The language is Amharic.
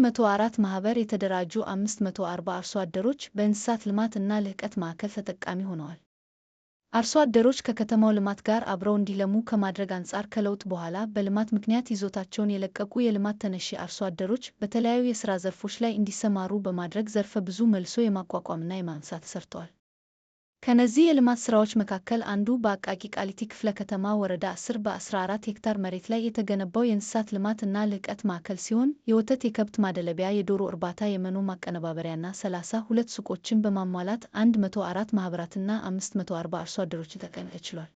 104 ማህበር የተደራጁ 540 አርሶ አደሮች በእንስሳት ልማት እና ልህቀት ማዕከል ተጠቃሚ ሆነዋል። አርሶ አደሮች ከከተማው ልማት ጋር አብረው እንዲለሙ ከማድረግ አንጻር ከለውጥ በኋላ በልማት ምክንያት ይዞታቸውን የለቀቁ የልማት ተነሺ አርሶ አደሮች በተለያዩ የሥራ ዘርፎች ላይ እንዲሰማሩ በማድረግ ዘርፈ ብዙ መልሶ የማቋቋምና የማንሳት ሰርተዋል። ከነዚህ የልማት ሥራዎች መካከል አንዱ በአቃቂ ቃሊቲ ክፍለ ከተማ ወረዳ 10 በ14 ሄክታር መሬት ላይ የተገነባው የእንስሳት ልማት እና ልህቀት ማዕከል ሲሆን የወተት፣ የከብት ማደለቢያ፣ የዶሮ እርባታ፣ የመኖ ማቀነባበሪያና 32 ሱቆችን በማሟላት 104 ማህበራትና 540 አርሶ አደሮችን ሊያቀናጅ ችሏል።